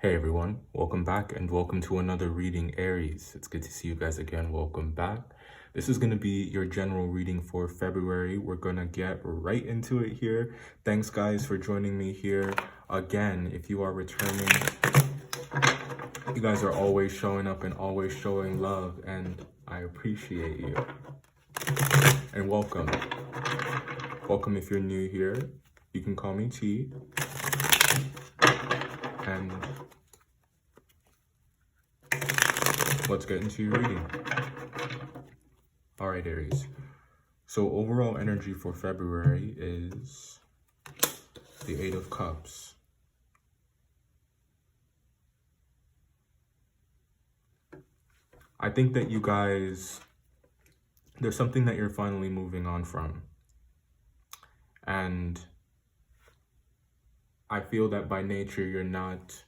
Hey everyone, welcome back and welcome to another reading, Aries. It's good to see you guys again. Welcome back. This is going to be your general reading for February. We're going to get right into it here. Thanks guys for joining me here again. If you are returning, you guys are always showing up and always showing love, and I appreciate you. And welcome. Welcome if you're new here. You can call me T. And let's get into your reading. All right, Aries. So overall energy for February is the Eight of Cups. I think that you guys, there's something that you're finally moving on from. And I feel that by nature, you're not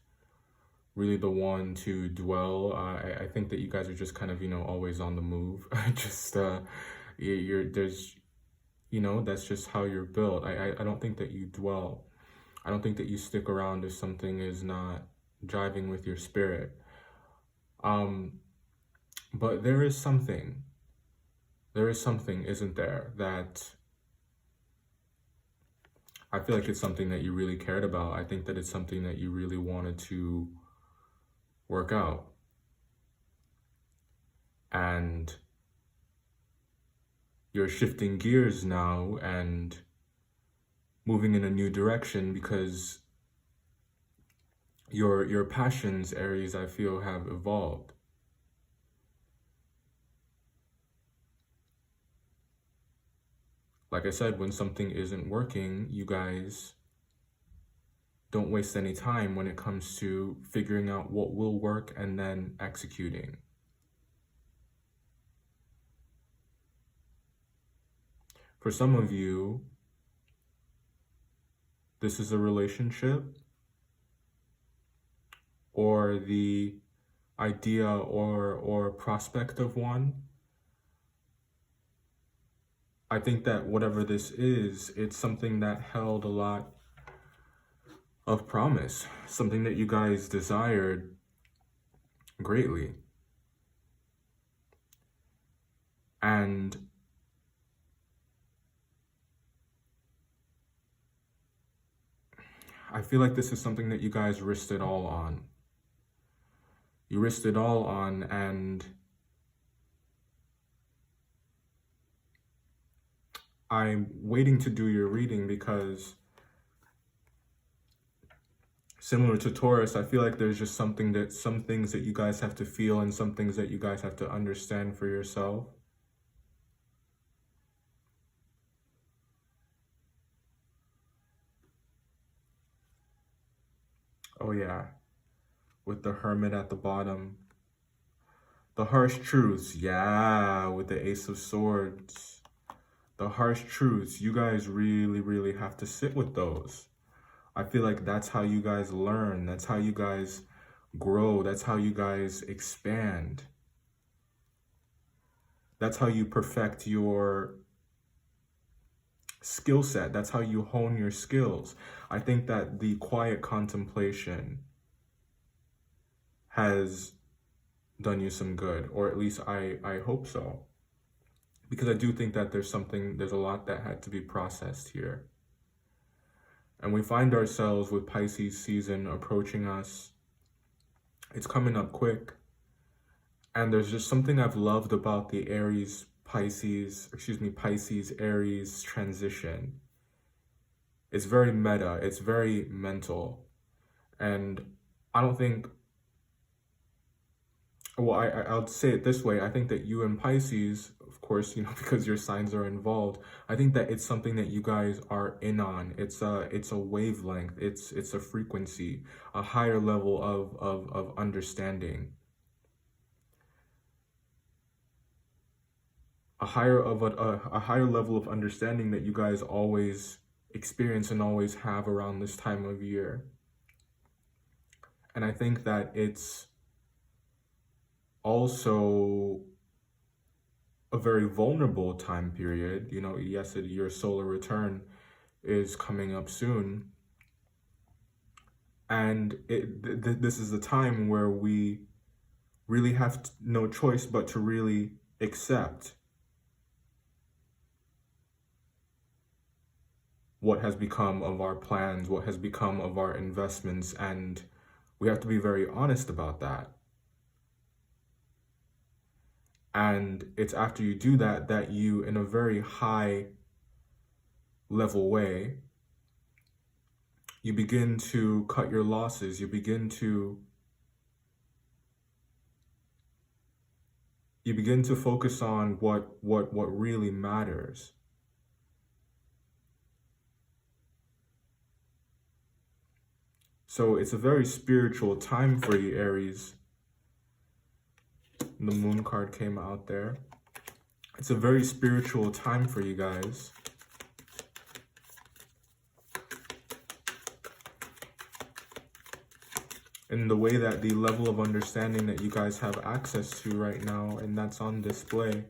really the one to dwell. I think that you guys are just kind of, always on the move. Just, there's, that's just how you're built. I don't think that you dwell. I don't think that you stick around if something is not jiving with your spirit. But there is something, isn't there, that I feel like it's something that you really cared about. I think that it's something that you really wanted to work out. And you're shifting gears now and moving in a new direction because your passions, Aries, I feel have evolved. Like I said, when something isn't working, you guys don't waste any time when it comes to figuring out what will work and then executing. For some of you, this is a relationship or the idea or prospect of one. I think that whatever this is, it's something that held a lot of promise, something that you guys desired greatly. And I feel like this is something that you guys risked it all on. You risked it all on, and I'm waiting to do your reading because similar to Taurus, I feel like there's just some things that you guys have to feel and some things that you guys have to understand for yourself. Oh yeah, with the Hermit at the bottom. The harsh truths, yeah, with the Ace of Swords. The harsh truths, you guys really, really have to sit with those. I feel like that's how you guys learn. That's how you guys grow. That's how you guys expand. That's how you perfect your skill set. That's how you hone your skills. I think that the quiet contemplation has done you some good, or at least I hope so. Because I do think that there's a lot that had to be processed here. And we find ourselves with Pisces season approaching us. It's coming up quick. And there's just something I've loved about the Pisces, Aries transition. It's very meta, it's very mental. And I don't think, well, I'll say it this way. I think that you and Pisces, of course, because your signs are involved, I think that it's something that you guys are in on. It's a wavelength, it's a frequency, a higher level of understanding. A higher level of understanding that you guys always experience and always have around this time of year. And I think that it's also a very vulnerable time period. Yes, your solar return is coming up soon. And this is a time where we really have no choice but to really accept what has become of our plans, what has become of our investments, and we have to be very honest about that. And it's after you do that that you, in a very high level way, you begin to cut your losses. You begin to focus on what really matters. So it's a very spiritual time for you, Aries. The moon card came out there. It's a very spiritual time for you guys. In the way that the level of understanding that you guys have access to right now, and that's on display.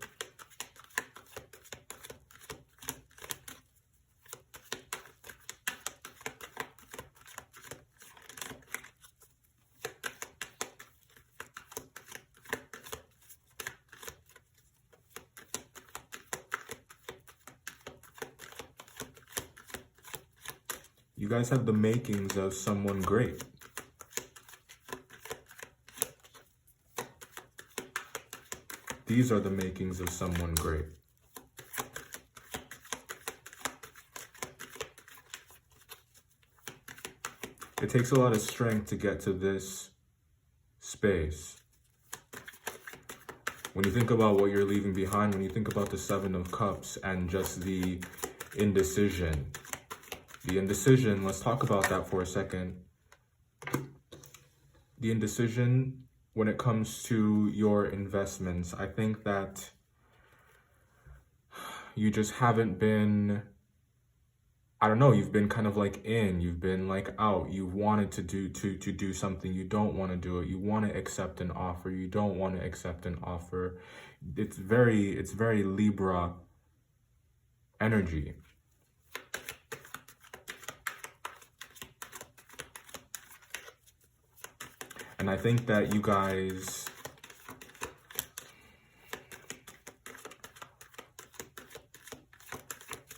You guys have the makings of someone great. These are the makings of someone great. It takes a lot of strength to get to this space. When you think about what you're leaving behind, when you think about the Seven of Cups and just the indecision. The indecision, let's talk about that for a second. The indecision when it comes to your investments, I think that you just haven't been, I don't know, you've been kind of like in, you've been like out, you've wanted to do something, you don't want to do it, you want to accept an offer, you don't want to accept an offer. It's very Libra energy. And I think that you guys,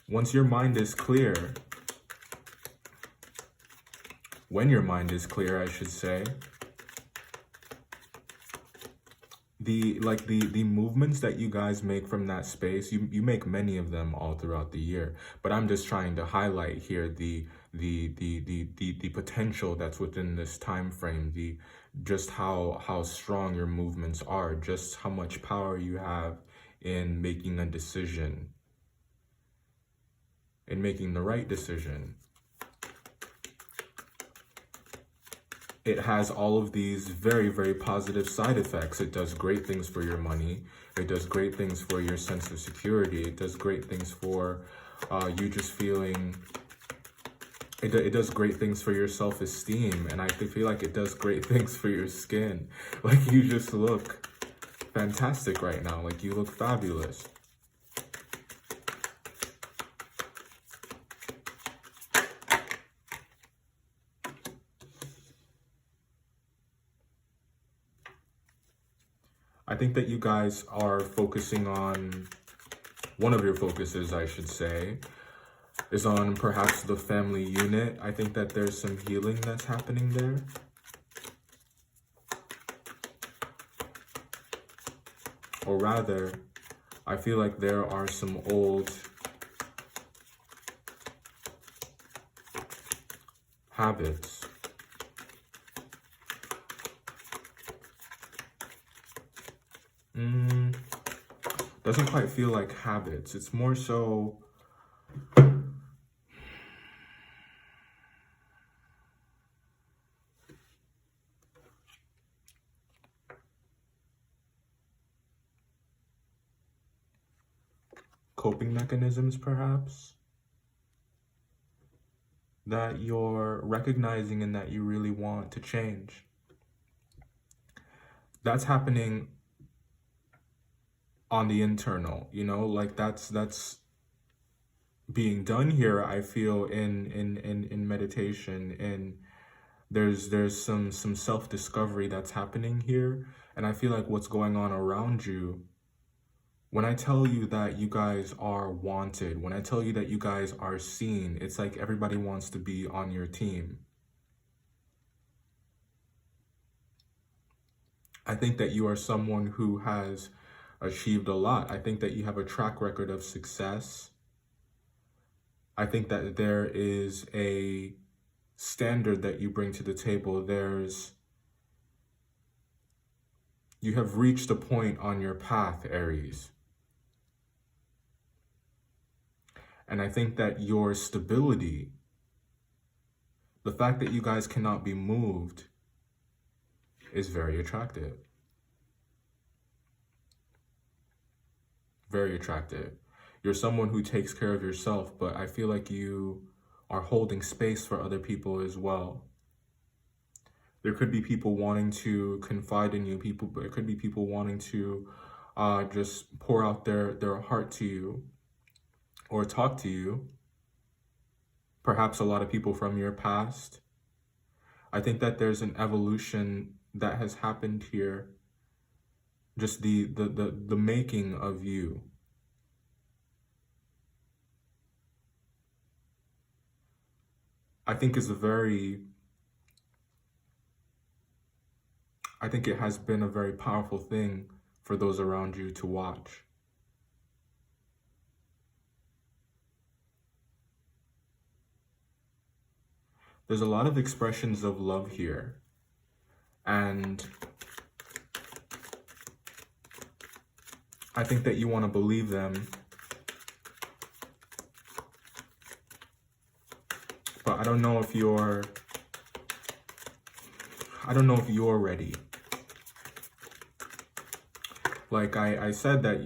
once your mind is clear, when your mind is clear, I should say, the movements that you guys make from that space, you make many of them all throughout the year. But I'm just trying to highlight here the potential that's within this time frame, just how strong your movements are, just how much power you have in making a decision, in making the right decision. It has all of these very, very positive side effects. It does great things for your money. It does great things for your sense of security. It does great things for you just feeling, it does great things for your self-esteem. And I feel like it does great things for your skin. Like, you just look fantastic right now. Like, you look fabulous. I think that you guys are focusing on, one of your focuses, I should say, is on perhaps the family unit. I think that there's some healing that's happening there. Or rather, I feel like there are some old habits. Doesn't quite feel like habits. It's more so coping mechanisms, perhaps, that you're recognizing and that you really want to change. That's happening on the internal, you know, like that's being done here, I feel, in meditation, in There's some self-discovery that's happening here. And I feel like what's going on around you, when I tell you that you guys are wanted, when I tell you that you guys are seen, it's like everybody wants to be on your team. I think that you are someone who has achieved a lot. I think that you have a track record of success. I think that there is a standard that you bring to the table. You have reached a point on your path, Aries. And I think that your stability, the fact that you guys cannot be moved, is very attractive. Very attractive. You're someone who takes care of yourself, but I feel like you are holding space for other people as well. There could be people wanting to confide in you, but it could be people wanting to just pour out their heart to you or talk to you. Perhaps a lot of people from your past. I think that there's an evolution that has happened here. Just the making of you. I think I think it has been a very powerful thing for those around you to watch. There's a lot of expressions of love here. And I think that you want to believe them. But I don't know if you're ready. Like I said that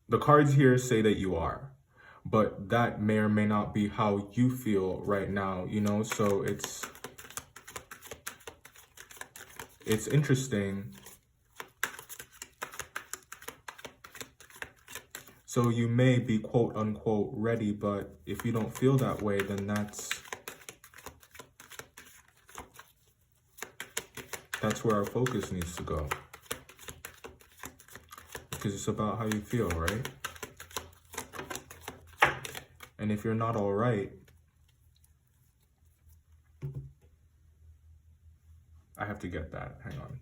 the cards here say that you are, but that may or may not be how you feel right now, you know? So it's interesting. So you may be quote unquote ready, but if you don't feel that way, then that's where our focus needs to go. Because it's about how you feel, right? And if you're not all right, I have to get that. Hang on.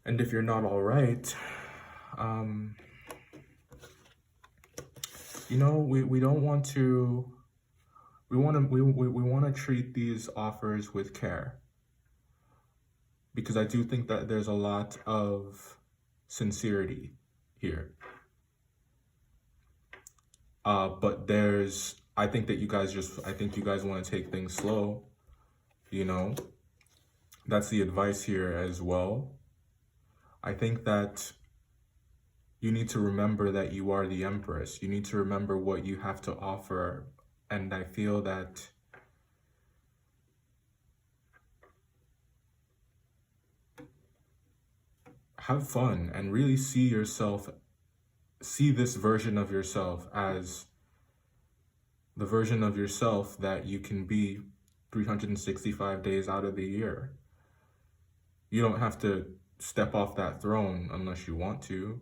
And if you're not all right, you know, we don't want to. We want to treat these offers with care, because I do think that there's a lot of sincerity here. But I think you guys want to take things slow, you know. That's the advice here as well. I think that you need to remember that you are the Empress. You need to remember what you have to offer. And I feel that have fun and really see this version of yourself as the version of yourself that you can be 365 days out of the year. You don't have to step off that throne unless you want to.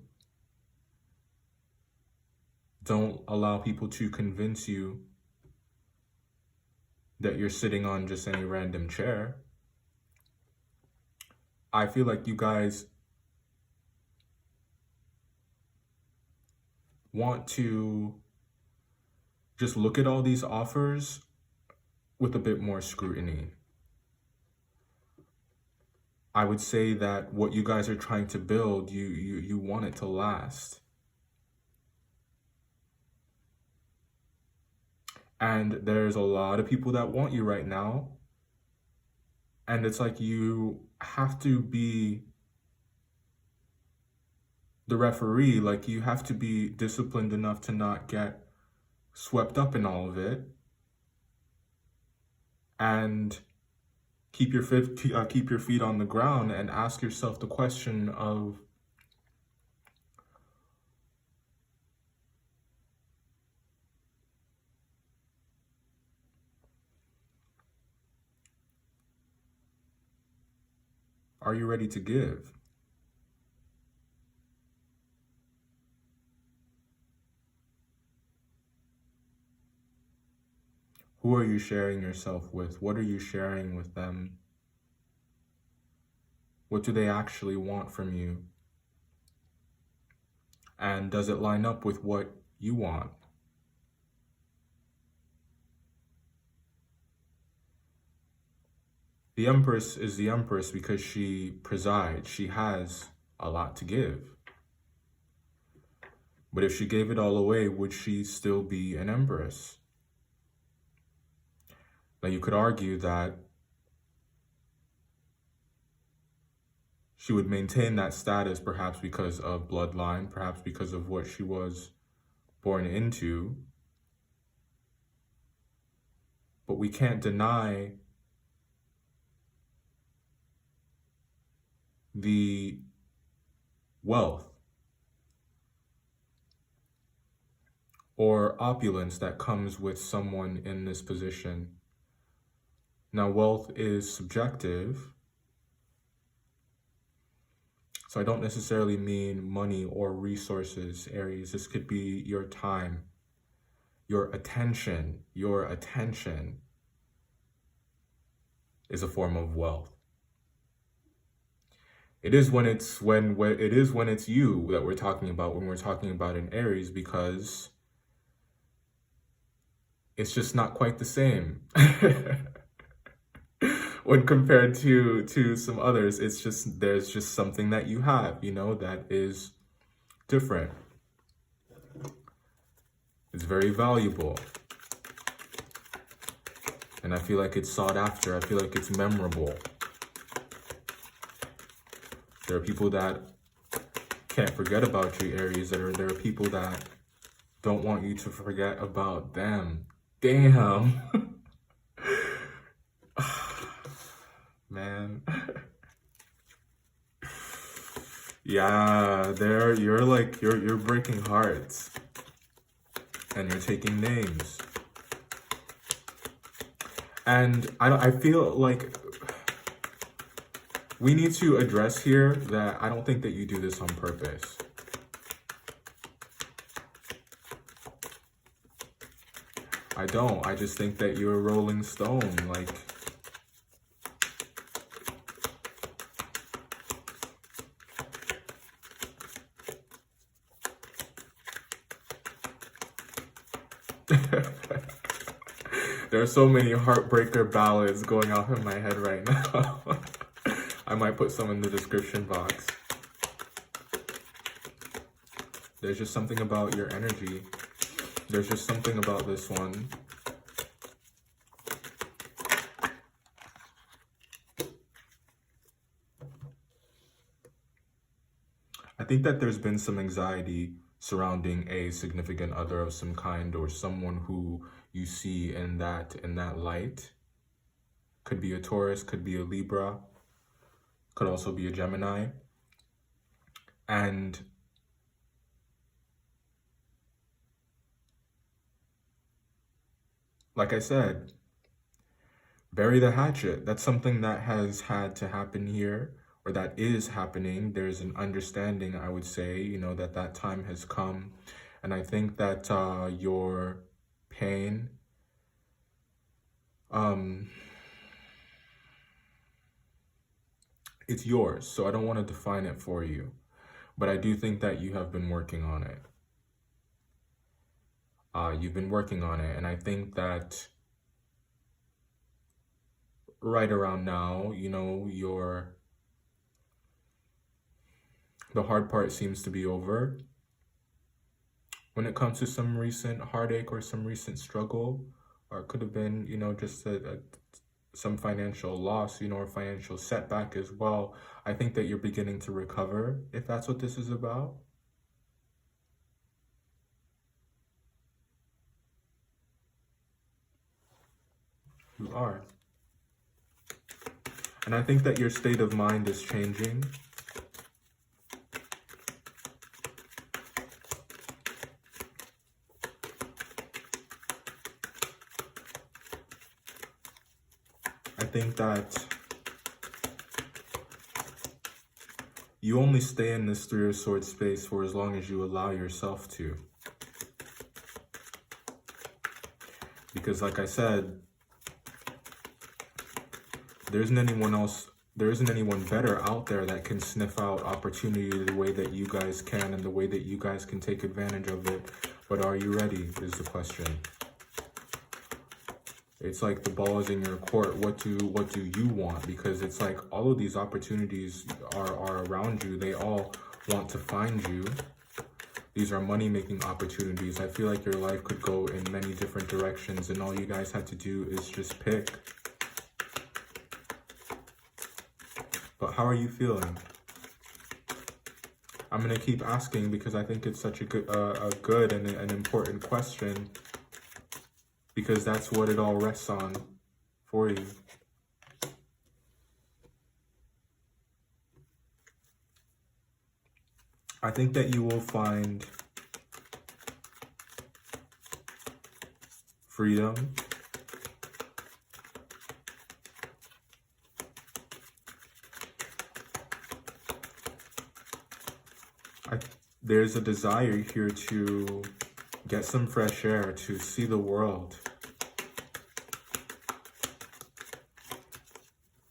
Don't allow people to convince you that you're sitting on just any random chair. I feel like you guys want to just look at all these offers with a bit more scrutiny. I would say that what you guys are trying to build, you want it to last. And there's a lot of people that want you right now. And it's like you have to be the referee. Like, you have to be disciplined enough to not get swept up in all of it. And keep your feet on the ground and ask yourself the question of, are you ready to give? Who are you sharing yourself with? What are you sharing with them? What do they actually want from you? And does it line up with what you want? The Empress is the Empress because she presides. She has a lot to give. But if she gave it all away, would she still be an Empress? Now, you could argue that she would maintain that status perhaps because of bloodline, perhaps because of what she was born into. But we can't deny the wealth or opulence that comes with someone in this position. Now, wealth is subjective, so I don't necessarily mean money or resources, Aries. This could be your time, your attention. Your attention is a form of wealth. It is when it's you that we're talking about when we're talking about an Aries, because it's just not quite the same. When compared to some others, it's just, there's just something that you have, that is different. It's very valuable. And I feel like it's sought after. I feel like it's memorable. There are people that can't forget about you, Aries. There are people that don't want you to forget about them. Damn. Man. Yeah, you're breaking hearts. And you're taking names. And I feel like we need to address here that I don't think that you do this on purpose. I don't. I just think that you're a rolling stone. Like, there are so many heartbreaker ballads going off in my head right now. I might put some in the description box. There's just something about your energy. There's just something about this one. I think that there's been some anxiety surrounding a significant other of some kind, or someone who you see in that light. Could be a Taurus, could be a Libra, could also be a Gemini. And like I said, bury the hatchet. That's something that has had to happen here, or that is happening. There's an understanding, I would say, that time has come. And I think that your pain, it's yours. So I don't want to define it for you. But I do think that you have been working on it. You've been working on it. And I think that right around now, the hard part seems to be over. When it comes to some recent heartache or some recent struggle, or it could have been, just some financial loss, or financial setback as well. I think that you're beginning to recover, if that's what this is about. You are. And I think that your state of mind is changing. I think that you only stay in this Three of Swords space for as long as you allow yourself to. Because like I said, there isn't anyone better out there that can sniff out opportunity the way that you guys can and the way that you guys can take advantage of it. But are you ready is the question. It's like the ball is in your court. What do you want? Because it's like all of these opportunities are around you. They all want to find you. These are money-making opportunities. I feel like your life could go in many different directions, and all you guys have to do is just pick. But how are you feeling? I'm gonna keep asking because I think it's such a good and an important question, because that's what it all rests on for you. I think that you will find freedom, there's a desire here to get some fresh air, to see the world,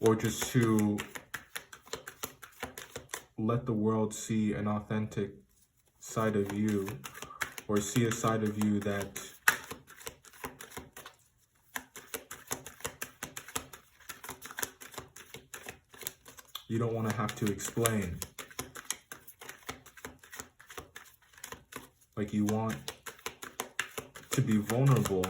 or just to let the world see an authentic side of you, or see a side of you that you don't want to have to explain. Like you want to be vulnerable,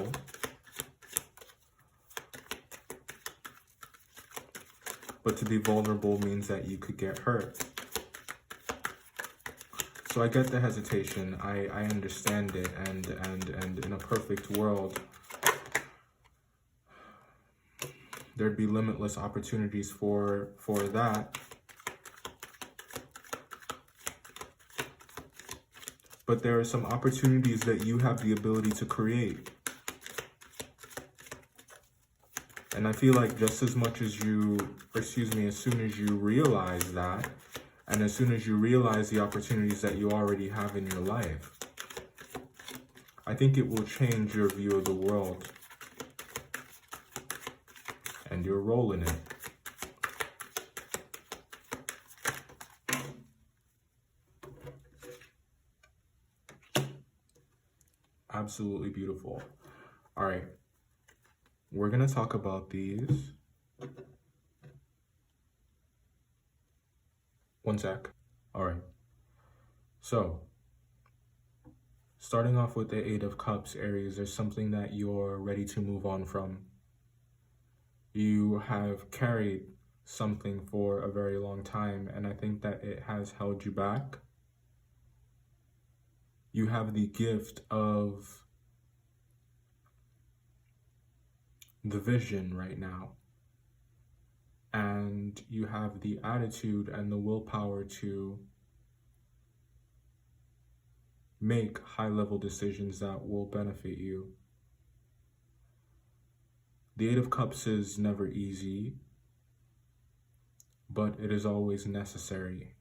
but to be vulnerable means that you could get hurt. So I get the hesitation. I understand it, and in a perfect world, there'd be limitless opportunities for that. But there are some opportunities that you have the ability to create. And I feel like just as much as as soon as you realize that, and as soon as you realize the opportunities that you already have in your life, I think it will change your view of the world and your role in it. Absolutely beautiful. All right, we're gonna talk about these. One sec. All right, so starting off with the Eight of Cups, Aries, there's something that you're ready to move on from. You have carried something for a very long time, and I think that it has held you back. You have the gift of the vision right now, and you have the attitude and the willpower to make high-level decisions that will benefit you. The Eight of Cups is never easy, but it is always necessary.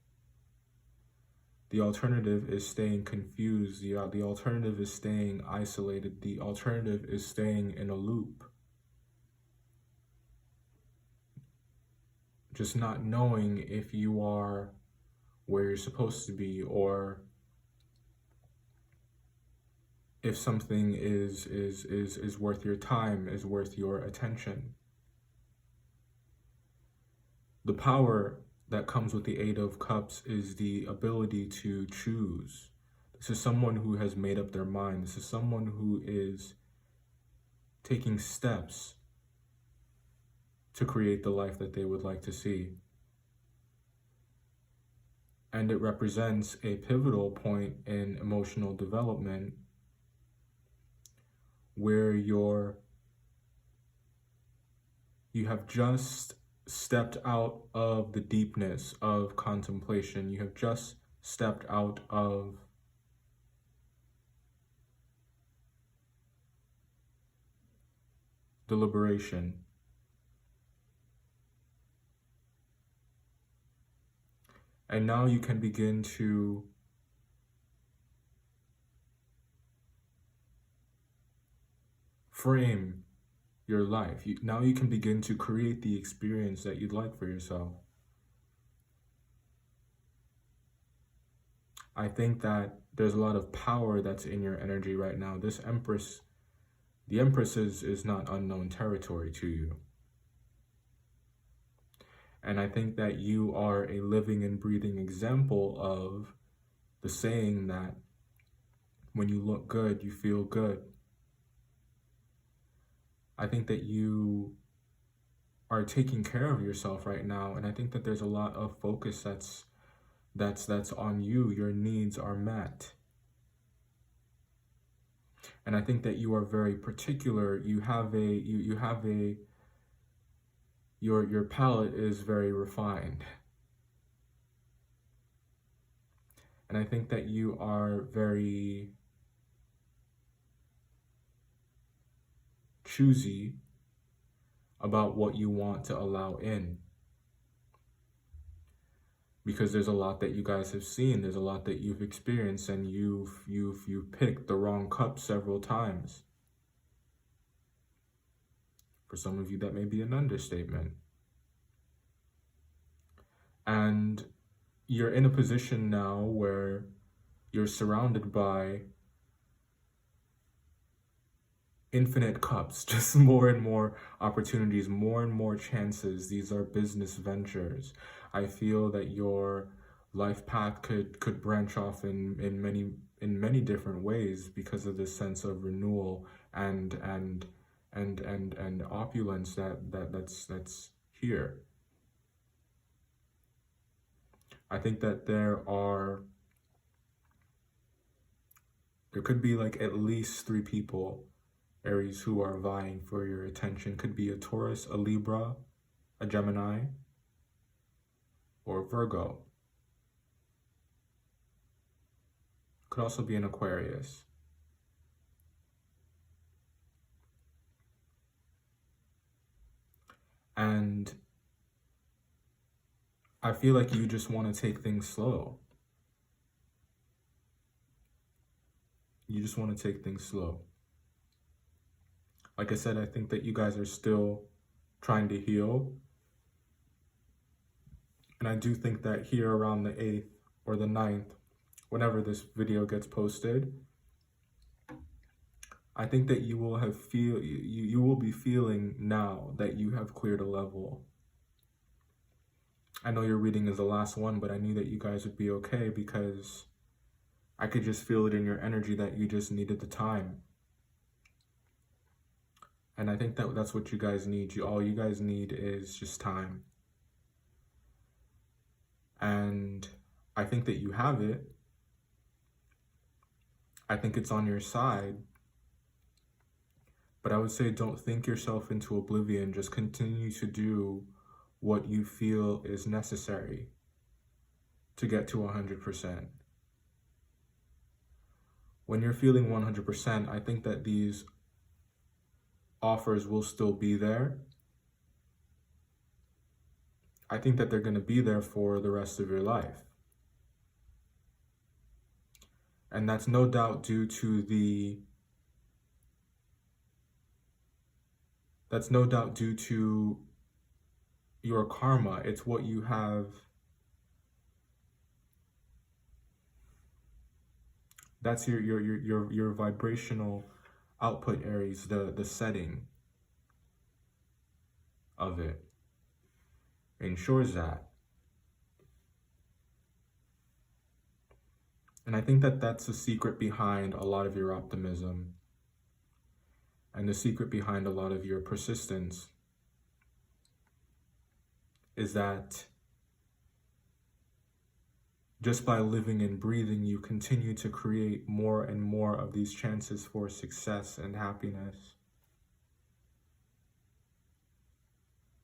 The alternative is staying confused. The alternative is staying isolated. The alternative is staying in a loop. Just not knowing if you are where you're supposed to be, or if something is worth your time, is worth your attention. The power that comes with the Eight of Cups is the ability to choose. This is someone who has made up their mind. This is someone who is taking steps to create the life that they would like to see. And it represents a pivotal point in emotional development where you have just stepped out of the deepness of contemplation. You have just stepped out of deliberation. And now you can begin to frame your life. Now you can begin to create the experience that you'd like for yourself. I think that there's a lot of power that's in your energy right now. The Empress is not unknown territory to you. And I think that you are a living and breathing example of the saying that when you look good, you feel good. I think that you are taking care of yourself right now, and I think that there's a lot of focus that's on you. Your needs are met. And I think that you are very particular. Your palate is very refined. And I think that you are very choosy about what you want to allow in. Because there's a lot that you guys have seen, there's a lot that you've experienced, and you've picked the wrong cup several times. For some of you, that may be an understatement. And you're in a position now where you're surrounded by infinite cups, just more and more opportunities, more and more chances. These are business ventures. I feel that your life path could branch off in many different ways because of this sense of renewal and opulence that's here. I think that there could be like at least 3 people, Aries, who are vying for your attention. Could be a Taurus, a Libra, a Gemini, or a Virgo. Could also be an Aquarius. And I feel like you just want to take things slow. You just want to take things slow. Like I said, I think that you guys are still trying to heal. And I do think that here around the 8th or the 9th, whenever this video gets posted, I think that you will be feeling now that you have cleared a level. I know your reading is the last one, but I knew that you guys would be okay because I could just feel it in your energy that you just needed the time. And I think that that's what you guys need. All you guys need is just time. And I think that you have it. I think it's on your side. But I would say don't think yourself into oblivion. Just continue to do what you feel is necessary to get to 100%. When you're feeling 100%, I think that these offers will still be there. I think that they're going to be there for the rest of your life. And that's no doubt due to your karma. It's what you have. That's your vibrational output, Aries, the setting of it ensures that. And I think that that's the secret behind a lot of your optimism and the secret behind a lot of your persistence is that just by living and breathing, you continue to create more and more of these chances for success and happiness.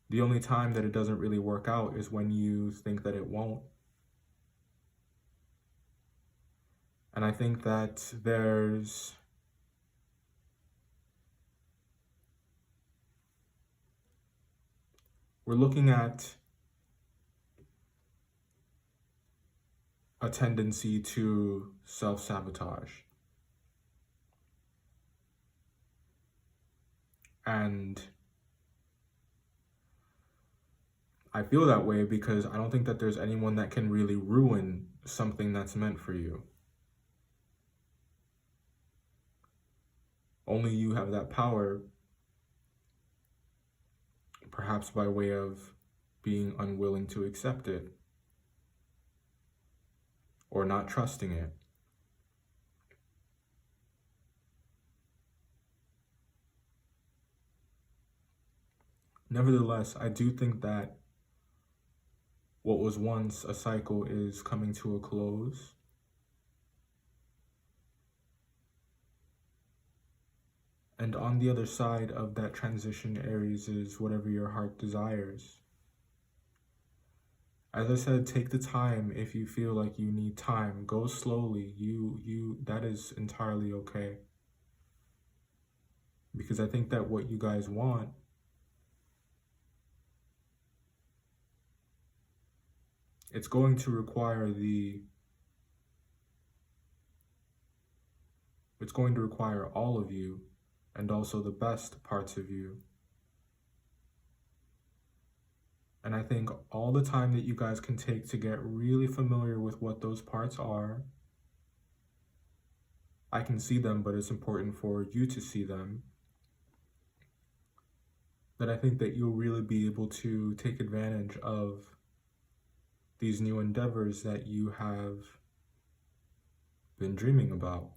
The only time that it doesn't really work out is when you think that it won't. And I think that we're looking at a tendency to self-sabotage. And I feel that way because I don't think that there's anyone that can really ruin something that's meant for you. Only you have that power, perhaps by way of being unwilling to accept it or not trusting it. Nevertheless, I do think that what was once a cycle is coming to a close. And on the other side of that transition, Aries, is whatever your heart desires. As I said, take the time if you feel like you need time. Go slowly. That is entirely okay. Because I think that what you guys want it's going to require all of you and also the best parts of you. And I think all the time that you guys can take to get really familiar with what those parts are, I can see them, but it's important for you to see them, that I think that you'll really be able to take advantage of these new endeavors that you have been dreaming about.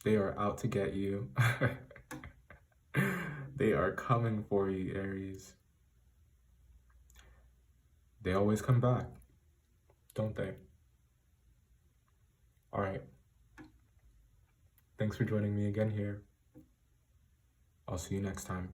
They are out to get you. They are coming for you, Aries. They always come back, don't they? All right. Thanks for joining me again here. I'll see you next time.